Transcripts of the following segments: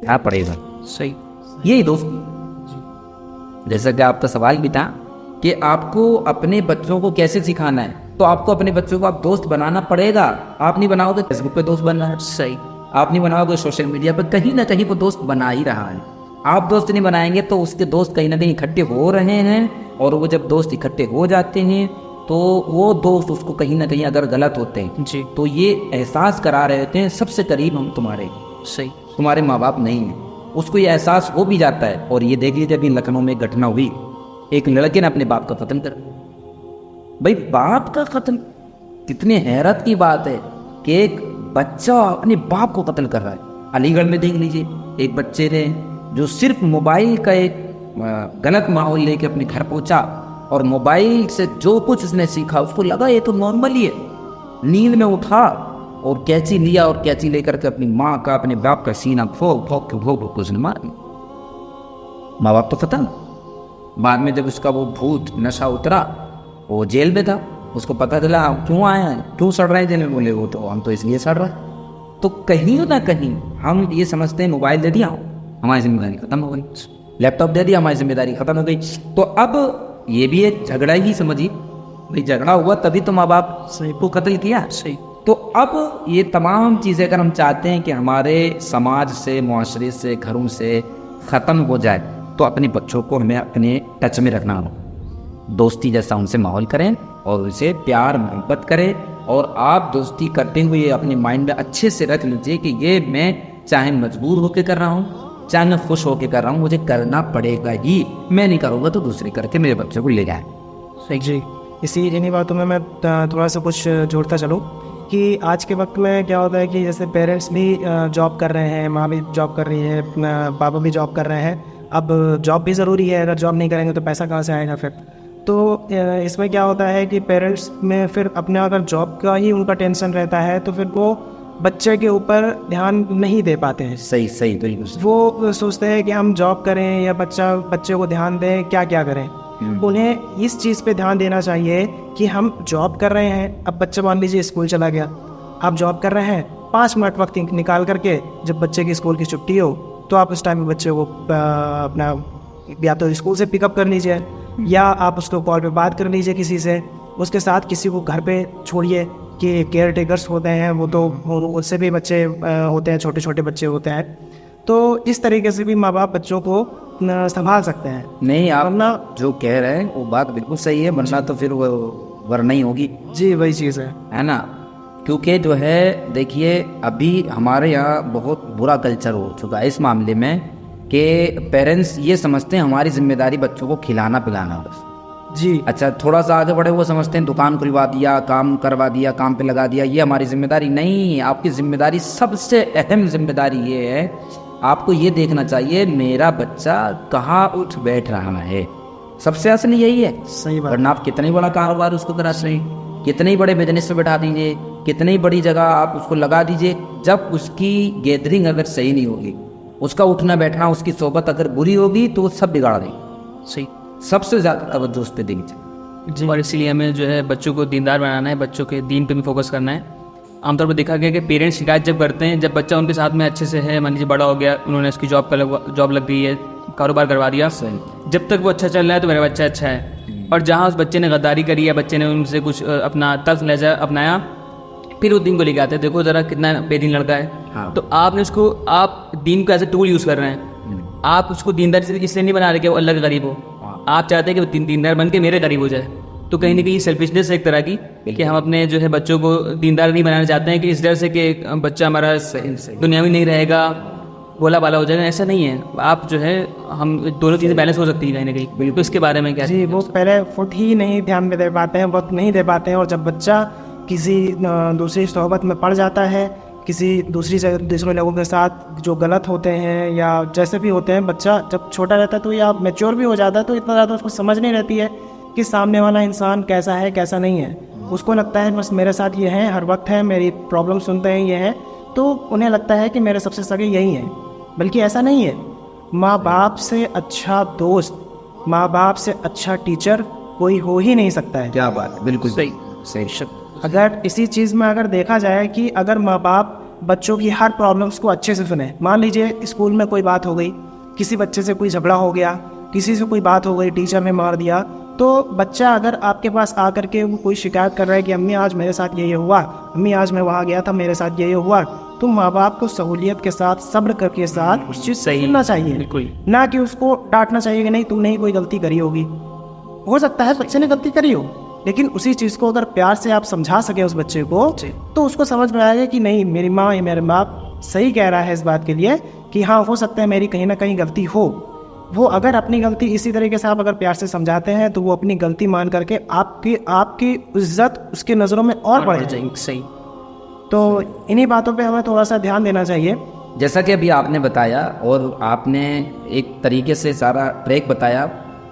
क्या पड़ेगा। सही। यही दोस्त, जैसा कि आपका सवाल भी था कि आपको अपने बच्चों को कैसे सिखाना है, तो आपको अपने बच्चों को आप दोस्त बनाना पड़ेगा। आप नहीं बनाओगे फेसबुक पे दोस्त बन रहा है, सही। आप नहीं बनाओगे सोशल मीडिया पर, कहीं ना कहीं वो दोस्त बना ही रहा है। आप दोस्त नहीं बनाएंगे तो उसके दोस्त कहीं ना कहीं इकट्ठे हो रहे हैं, और वो जब दोस्त इकट्ठे हो जाते हैं तो वो दोस्त उसको कहीं ना कहीं अगर गलत होते हैं जी। तो ये एहसास करा रहे होते हैं सबसे करीब हम तुम्हारे, सही। तुम्हारे माँ बाप नहीं हैं। उसको ये एहसास हो भी जाता है। और ये देख लीजिए अभी लखनऊ में एक घटना हुई, एक लड़के ने अपने बाप का कत्ल कर दिया। भाई बाप का कत्ल, कितनी हैरत की बात है कि एक बच्चा अपने बाप को कत्ल कर रहा है। अलीगढ़ में देख लीजिए एक बच्चे ने जो सिर्फ मोबाइल का एक गलत माहौल लेके अपने घर पहुंचा, और मोबाइल से जो कुछ उसने सीखा उसको लगा ये तो नॉर्मल ही है। नींद में उठा और कैंची लिया, और कैंची लेकर के अपनी माँ का, अपने बाप का सीना ठोक ठोक के भोग उसने मार दिया। माँ बाप तो खत्म। बाद में जब उसका वो भूत नशा उतरा, वो जेल में था, उसको पता चला क्यों आया है, क्यों सड़ रहा है जेल में, बोले वो तो हम तो इसलिए सड़ रहा है। तो कहीं ना कहीं हम ये समझते हैं मोबाइल दे दिया हमारी जिम्मेदारी खत्म हो गई, लैपटॉप दे दिया हमारी जिम्मेदारी खत्म हो गई। तो अब ये भी एक झगड़ा ही समझिए, भाई झगड़ा हुआ तभी तो माँ बाप सही को कत्ल किया। सही। तो अब ये तमाम चीज़ें अगर हम चाहते हैं कि हमारे समाज से, मुआशरे से, घरों से ख़त्म हो जाए, तो अपने बच्चों को हमें अपने टच में रखना हो, दोस्ती जैसा उनसे माहौल करें और उसे प्यार मोहब्बत करें। और आप दोस्ती करते हुए अपने माइंड में अच्छे से रख लीजिए कि ये मैं चाहे मजबूर होकर कर रहा हूँ, चाहे मैं खुश होकर कर रहा हूँ, मुझे करना पड़ेगा ही। मैं नहीं करूँगा तो दूसरे करके मेरे बच्चों को ले जाए। सही। जी, इन्हीं बातों में मैं थोड़ा सा कुछ जोड़ता चलूँ कि आज के वक्त में क्या होता है कि जैसे पेरेंट्स भी जॉब कर रहे हैं, माँ भी जॉब कर रही है, पापा भी जॉब कर रहे हैं। अब जॉब भी ज़रूरी है, अगर जॉब नहीं करेंगे तो पैसा कहाँ से आएगा फिर। तो इसमें क्या होता है कि पेरेंट्स में फिर अपने अगर जॉब का ही उनका टेंशन रहता है तो फिर वो बच्चे के ऊपर ध्यान नहीं दे पाते हैं। सही सही बिल्कुल। वो सोचते हैं कि हम जॉब करें या बच्चे को ध्यान दें, क्या क्या करें। उन्हें इस चीज़ पे ध्यान देना चाहिए कि हम जॉब कर रहे हैं। अब बच्चा मान लीजिए स्कूल चला गया, आप जॉब कर रहे हैं, 5 मिनट वक्त निकाल करके जब बच्चे की स्कूल की छुट्टी हो तो आप उस टाइम में बच्चे को अपना या तो स्कूल से पिकअप कर लीजिए या आप उसको कॉल पे बात कर लीजिए किसी से, उसके साथ किसी को घर पे छोड़िए कि केयर टेकर्स होते हैं, वो तो उससे भी बच्चे होते हैं, छोटे छोटे बच्चे होते हैं। तो इस तरीके से भी माँ बाप बच्चों को संभाल सकते हैं। नहीं, आप ना जो कह रहे हैं वो बात बिल्कुल सही है, वरना तो फिर वो वरना ही होगी। जी वही चीज़ है ना। क्योंकि जो है देखिए अभी हमारे यहाँ बहुत बुरा कल्चर हो चुका है इस मामले में कि पेरेंट्स ये समझते हैं हमारी जिम्मेदारी बच्चों को खिलाना पिलाना बस। जी अच्छा थोड़ा सा आगे बढ़े वो समझते हैं दुकान खुलवा दिया, काम करवा दिया, काम पे लगा दिया, ये हमारी जिम्मेदारी नहीं। आपकी जिम्मेदारी, सबसे अहम जिम्मेदारी ये है, आपको ये देखना चाहिए मेरा बच्चा कहाँ उठ बैठ रहा है। सबसे असली यही है। सही बात। वरना आप कितना ही बड़ा कारोबार उसको करा दें, कितने ही बड़े बिजनेस में बैठा दीजिए, कितनी बड़ी जगह आप उसको लगा दीजिए, जब उसकी गैदरिंग अगर सही नहीं होगी, उसका उठना बैठना, उसकी सोबत अगर बुरी होगी तो वो सब बिगाड़ देगी। सही। सबसे ज़्यादा तवज्जो उस पर देनी चाहिए। और इसीलिए हमें जो है बच्चों को दीनदार बनाना है, बच्चों के दीन पे भी फोकस करना है। आमतौर पर देखा गया कि पेरेंट्स शिकायत जब करते हैं, जब बच्चा उनके साथ में अच्छे से है, मान लीजिए बड़ा हो गया, उन्होंने उसकी जॉब लग गई है, कारोबार करवा दिया, जब तक वो अच्छा चल रहा है तो मेरा बच्चा अच्छा है। और जहाँ उस बच्चे ने गद्दारी करी है, बच्चे ने उनसे कुछ अपना तल्ख लहजा अपनाया, फिर वो दीन को लेके आते हैं, देखो ज़रा कितना बेदीन लड़का है। हाँ। तो आपने उसको, आप दीन को एज ए टूल यूज़ कर रहे हैं। आप उसको दीनदार इसलिए नहीं बना रहे कि वो अल्लाह के गरीब हो, आप चाहते हैं कि वो दीनदार बन के मेरे करीब हो जाए। तो कहीं ना कहीं सेल्फिशनेस है एक तरह की कि हम अपने जो है बच्चों को दीनदार नहीं बनाना चाहते हैं कि इस डर से कि बच्चा हमारा दुनियावी नहीं रहेगा, भोला भाला हो जाएगा। ऐसा नहीं है। आप जो है, हम दोनों चीज़ें बैलेंस हो सकती है कहीं ना कहीं। बिल्कुल। तो इसके बारे में क्या? जी, वो पहले फुट ही नहीं ध्यान में दे पाते हैं, वक्त नहीं दे पाते हैं। और जब बच्चा किसी दूसरी सोहबत में पड़ जाता है, किसी दूसरे लोगों के साथ जो गलत होते हैं या जैसे भी होते हैं, बच्चा जब छोटा रहता है तो या मैच्योर भी हो जाता है तो इतना ज़्यादा उसको समझ नहीं रहती है कि सामने वाला इंसान कैसा है कैसा नहीं है। उसको लगता है बस मेरे साथ ये है, हर वक्त है, मेरी प्रॉब्लम सुनते हैं, ये है, तो उन्हें लगता है कि मेरे सबसे सगे यही हैं। बल्कि ऐसा नहीं है। माँ बाप से अच्छा दोस्त, माँ बाप से अच्छा टीचर कोई हो ही नहीं सकता है। क्या बात, बिल्कुल सही। सही। अगर इसी चीज़ में अगर देखा जाए कि अगर माँ बाप बच्चों की हर प्रॉब्लम्स को अच्छे से सुने। मान लीजिए स्कूल में कोई बात हो गई, किसी बच्चे से कोई झगड़ा हो गया, किसी से कोई बात हो गई, टीचर ने मार दिया, तो बच्चा अगर आपके पास आकर के वो कोई शिकायत कर रहा है कि अम्मी आज मेरे साथ ये हुआ, अम्मी आज मैं वहाँ गया था मेरे साथ ये हुआ, तो माँ बाप को सहूलियत के साथ, सब्र के साथ उस चीज़ से सुनना चाहिए, बिल्कुल। ना कि उसको डांटना चाहिए कि नहीं तुमने ही कोई गलती करी होगी। हो सकता है बच्चे ने गलती करी हो, लेकिन उसी चीज़ को अगर प्यार से आप समझा सके उस बच्चे को, तो उसको समझ में आएगा कि नहीं मेरी माँ या मेरे बाप सही कह रहा है इस बात के लिए कि हाँ हो सकता है मेरी कहीं ना कहीं गलती हो। वो अगर अपनी गलती इसी तरीके से आप अगर प्यार से समझाते हैं तो वो अपनी गलती मान करके आपकी इज्जत उसकी नज़रों में और बढ़ जाएगी। सही। तो इन्हीं बातों पे हमें थोड़ा सा ध्यान देना चाहिए। जैसा कि अभी आपने बताया और आपने एक तरीके से सारा ट्रैक बताया,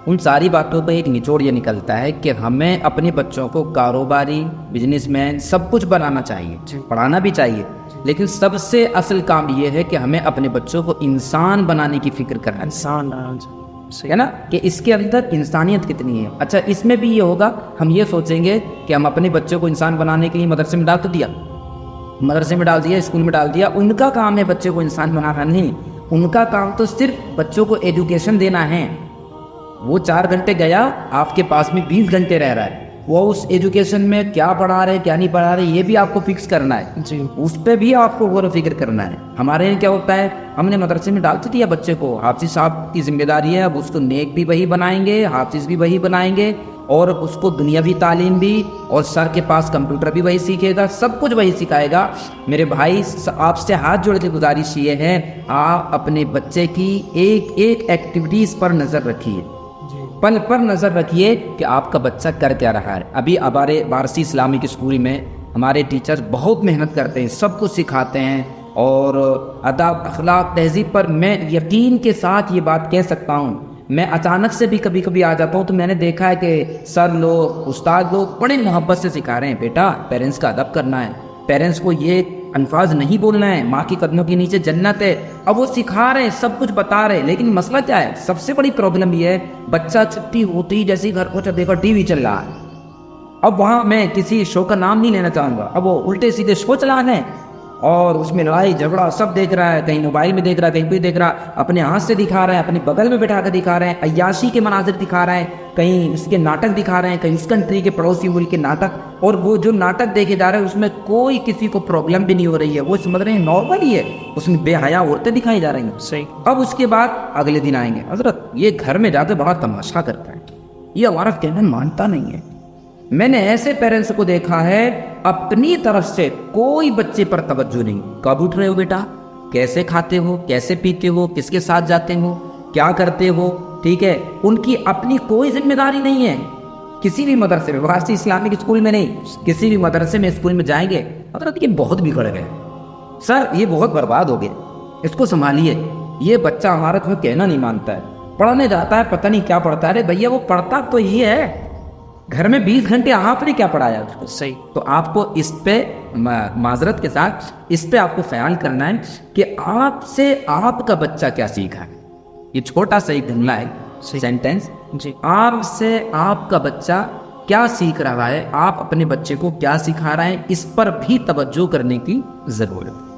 उन सारी बातों पर एक निचोड़ ये निकलता है कि हमें अपने बच्चों को कारोबारी, बिजनेसमैन सब कुछ बनाना चाहिए, पढ़ाना भी चाहिए, लेकिन सबसे असल काम ये है कि हमें अपने बच्चों को इंसान बनाने की फिक्र करना इंसान है ना, कि इसके अंदर इंसानियत कितनी है। अच्छा, इसमें भी ये होगा, हम ये सोचेंगे कि हम अपने बच्चों को इंसान बनाने के लिए मदरसे में डाल तो दिया, मदरसे में डाल दिया, स्कूल में डाल दिया, उनका काम है बच्चे को इंसान बनाना नहीं। उनका काम तो सिर्फ बच्चों को एजुकेशन देना है। वो 4 घंटे गया, आपके पास में 20 घंटे रह रहा है, वो उस एजुकेशन में क्या पढ़ा रहे क्या नहीं पढ़ा रहे ये भी आपको फिक्स करना है जी। उस पर भी आपको गौर फिक्र करना है। हमारे यहाँ क्या होता है, हमने मदरसे में डाल तो दिया बच्चे को, हाफिज साहब की जिम्मेदारी है, अब उसको नेक भी वही बनाएंगे, हाफिज भी वही बनाएंगे, और उसको दुनियावी तालीम भी, और सर के पास कंप्यूटर भी वही सीखेगा, सब कुछ वही सिखाएगा। मेरे भाई आपसे हाथ जोड़ के गुजारिश ये है, आप अपने बच्चे की एक एक एक्टिविटीज़ पर नज़र रखिए, पल पर नज़र रखिए कि आपका बच्चा कर क्या रहा है। अभी हमारे वारसी इस्लामिक स्कूल में हमारे टीचर्स बहुत मेहनत करते हैं, सब कुछ सिखाते हैं, और अदब, अखलाक, तहजीब पर मैं यकीन के साथ ये बात कह सकता हूँ। मैं अचानक से भी कभी कभी आ जाता हूँ तो मैंने देखा है कि सर लोग, उस्ताद लोग बड़े मोहब्बत से सिखा रहे हैं, बेटा पेरेंट्स का अदब करना है, पेरेंट्स को ये अल्फाज नहीं बोलना है, माँ की कदमों के नीचे जन्नत है। अब वो सिखा रहे हैं, सब कुछ बता रहे हैं, लेकिन मसला क्या है, सबसे बड़ी प्रॉब्लम ये है, बच्चा छुट्टी होती ही जैसे ही घर पहुंचा देखो टीवी चल रहा है। अब वहाँ मैं किसी शो का नाम नहीं लेना चाहूँगा, अब वो उल्टे सीधे शो चला रहे हैं और उसमें लड़ाई झगड़ा सब देख रहा है, कहीं मोबाइल में देख रहा है, कहीं भी देख रहा, अपने हाथ से दिखा रहा है, अपने बगल में बैठा कर दिखा रहे हैं, अय्याशी के मनाजिर दिखा रहे हैं, कहीं उसके नाटक दिखा रहे हैं, कहीं उस कंट्री के पड़ोसी मुल्क के नाटक, और वो जो नाटक देखे जा रहे हैं उसमें कोई किसी को प्रॉब्लम भी नहीं हो रही है, वो समझ रहे हैं नॉर्मल ही है, उसमें बेहया औरतें दिखाई जा रही हैं। सही। अब उसके बाद अगले दिन आएंगे, हजरत ये घर में जाकर बड़ा तमाशा करता है, ये हमारा कहना मानता नहीं है। मैंने ऐसे पेरेंट्स को देखा है, अपनी तरफ से कोई बच्चे पर तवज्जो नहीं, कब उठ रहे हो बेटा, कैसे खाते हो, कैसे पीते हो, किसके साथ जाते हो, क्या करते हो, ठीक है, उनकी अपनी कोई जिम्मेदारी नहीं है। किसी भी मदरसे में, वारसी इस्लामिक स्कूल में नहीं, किसी भी मदरसे में, स्कूल में जाएंगे, मतलब ये बहुत बिगड़ गए सर, ये बहुत बर्बाद हो गया, इसको संभालिए, ये बच्चा हमारा तुम्हें कहना नहीं मानता है, पढ़ने जाता है पता नहीं क्या पढ़ता है। अरे भैया वो पढ़ता तो ये है, घर में 20 घंटे आपने क्या पढ़ाया उसको। सही। तो आपको इस पे माजरत के साथ इस पे आपको ख्याल करना है कि आपसे आपका बच्चा क्या सीखा है। ये छोटा सा एक जुमला है, सेंटेंस जी। आपसे आपका बच्चा क्या सीख रहा है, आप अपने बच्चे को क्या सिखा रहे हैं, इस पर भी तवज्जो करने की जरूरत है।